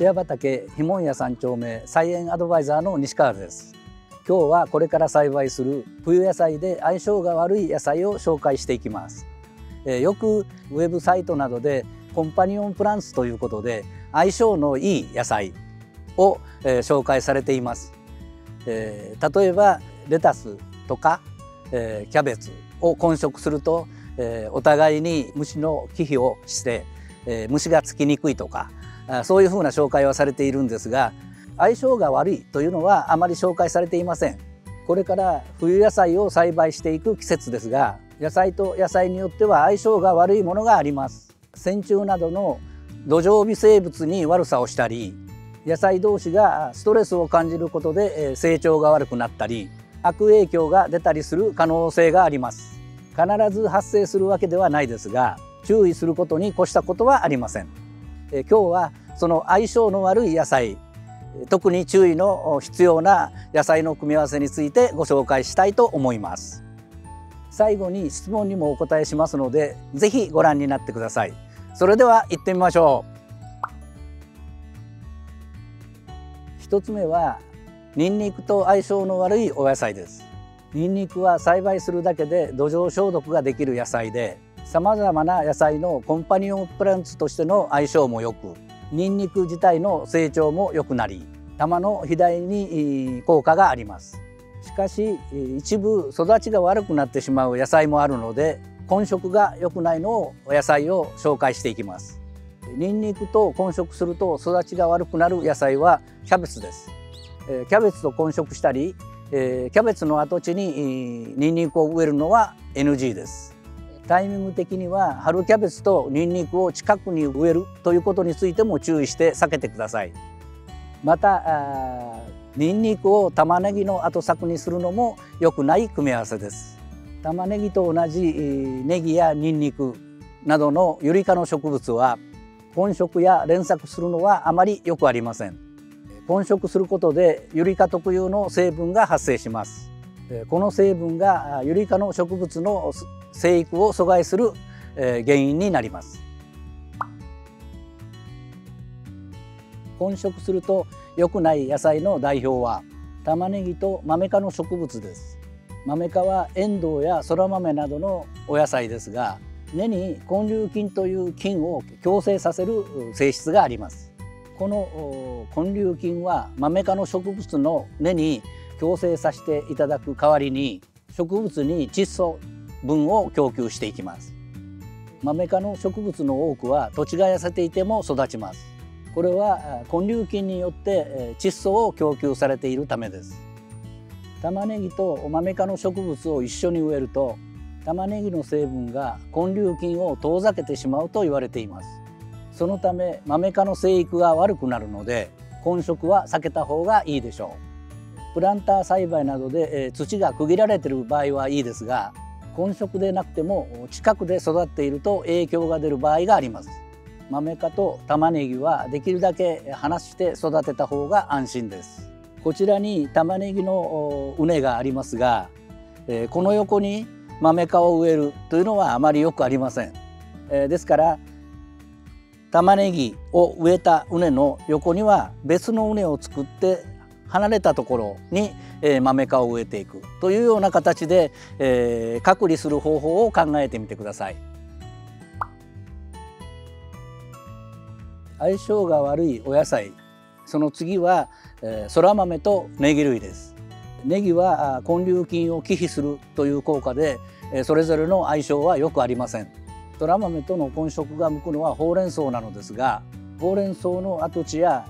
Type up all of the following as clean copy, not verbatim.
シェア畑ひもんや3丁目菜園アドバイザーの西川です。今日はこれから栽培する冬野菜で相性が悪い野菜を紹介していきます。よくウェブサイトなどでコンパニオンプランツということで相性のいい野菜を紹介されています。例えばレタスとかキャベツを混植するとお互いに虫の忌避をして虫がつきにくいとかそういうふうな紹介はされているんですが、相性が悪いというのはあまり紹介されていません。これから冬野菜を栽培していく季節ですが、野菜と野菜によっては相性が悪いものがあります。線虫などの土壌微生物に悪さをしたり、野菜同士がストレスを感じることで成長が悪くなったり、悪影響が出たりする可能性があります。必ず発生するわけではないですが、注意することに越したことはありません。今日はその相性の悪い野菜、特に注意の必要な野菜の組み合わせについてご紹介したいと思います。最後に質問にもお答えしますので、ぜひご覧になってください。それでは行ってみましょう。一つ目はニンニクと相性の悪いお野菜です。ニンニクは栽培するだけで土壌消毒ができる野菜で、さまざまな野菜のコンパニオンプランツとしての相性も良く、ニンニク自体の成長も良くなり、玉の肥大に効果があります。しかし一部育ちが悪くなってしまう野菜もあるので、混植が良くないのを野菜を紹介していきます。ニンニクと混植すると育ちが悪くなる野菜はキャベツです。キャベツと混植したり、キャベツの跡地にニンニクを植えるのは NG です。タイミング的には春キャベツとニンニクを近くに植えるということについても注意して避けてください。またニンニクを玉ねぎの後作にするのも良くない組み合わせです。玉ねぎと同じネギやニンニクなどのユリ科の植物は混植や連作するのはあまりよくありません。混植することでユリ科特有の成分が発生します。この成分がユリ科の植物の生育を阻害する原因になります。混植すると良くない野菜の代表は玉ねぎとマメ科の植物です。マメ科はエンドウやそら豆などのお野菜ですが、根に根粒菌という菌を共生させる性質があります。この根粒菌はマメ科の植物の根に共生させていただく代わりに植物に窒素分を供給していきます。マメ科の植物の多くは土地が痩せていても育ちます。これは根粒菌によって窒素を供給されているためです。玉ねぎとマメ科の植物を一緒に植えると玉ねぎの成分が根粒菌を遠ざけてしまうと言われています。そのためマメ科の生育が悪くなるので混植は避けた方がいいでしょう。プランター栽培などで土が区切られている場合はいいですが、混植でなくても近くで育っていると影響が出る場合があります。マメ科と玉ねぎはできるだけ離して育てた方が安心です。こちらに玉ねぎの畝がありますが、この横にマメ科を植えるというのはあまりよくありません。ですから玉ねぎを植えた畝の横には別の畝を作って離れたところにマメ科を植えていくというような形で隔離する方法を考えてみてください。相性が悪いお野菜、その次はそら豆とネギ類です。ネギは根粒菌を忌避するという効果でそれぞれの相性はよくありません。そら豆との混植が向くのはほうれん草なのですが、ほうれん草の跡地や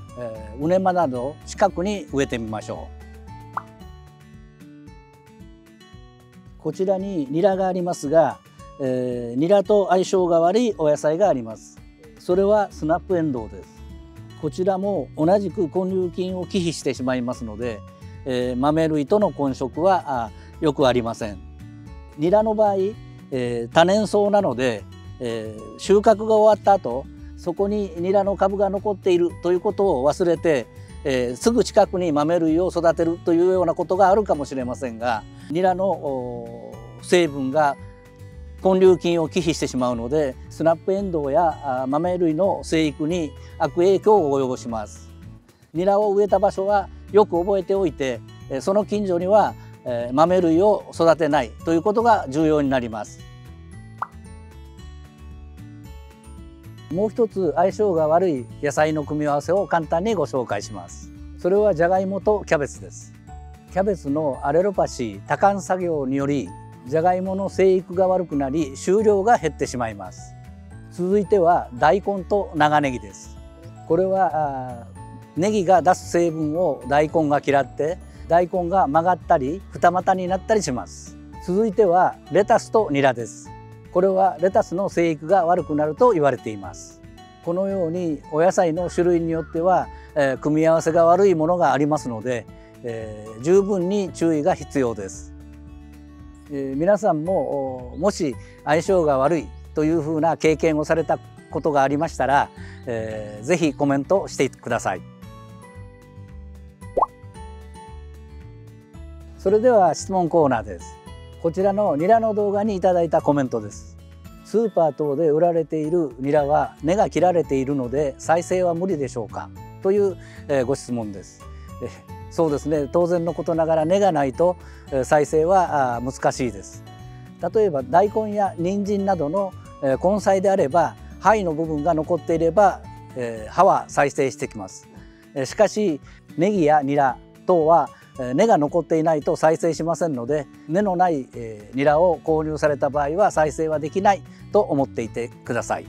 畝間など近くに植えてみましょう。こちらにニラがありますが、ニラと相性が悪いお野菜があります。それはスナップエンドウです。こちらも同じく根粒菌を忌避してしまいますので、豆類との混植はよくありません。ニラの場合、多年草なので、収穫が終わった後そこにニラの株が残っているということを忘れて、すぐ近くに豆類を育てるというようなことがあるかもしれませんが、ニラの成分が根粒菌を忌避してしまうので、スナップエンドウや豆類の生育に悪影響を及ぼします。ニラを植えた場所はよく覚えておいて、その近所には豆類を育てないということが重要になります。もう一つ相性が悪い野菜の組み合わせを簡単にご紹介します。それはじゃがいもとキャベツです。キャベツのアレロパシー多管作業によりじゃがいもの生育が悪くなり収量が減ってしまいます。続いては大根と長ネギです。これはネギが出す成分を大根が嫌って大根が曲がったり二股になったりします。続いてはレタスとニラです。これはレタスの生育が悪くなると言われています。このようにお野菜の種類によっては組み合わせが悪いものがありますので、十分に注意が必要です。皆さんももし相性が悪いというふうな経験をされたことがありましたら、ぜひコメントしてください。それでは質問コーナーです。こちらのニラの動画にいただいたコメントです。スーパー等で売られているニラは根が切られているので再生は無理でしょうかという、ご質問です。そうですね、当然のことながら根がないと再生は難しいです。例えば大根や人参などの根菜であれば胚の部分が残っていれば葉は再生してきます。しかしネギやニラ等は根が残っていないと再生しませんので、根のないニラを購入された場合は再生はできないと思っていてください。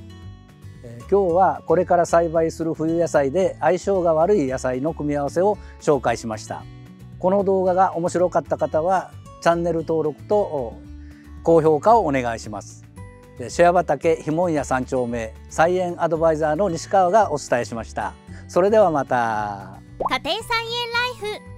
今日はこれから栽培する冬野菜で相性が悪い野菜の組み合わせを紹介しました。この動画が面白かった方はチャンネル登録と高評価をお願いします。シェア畑ひもんや3丁目菜園アドバイザーの西川がお伝えしました。それではまた。家庭菜園ライフ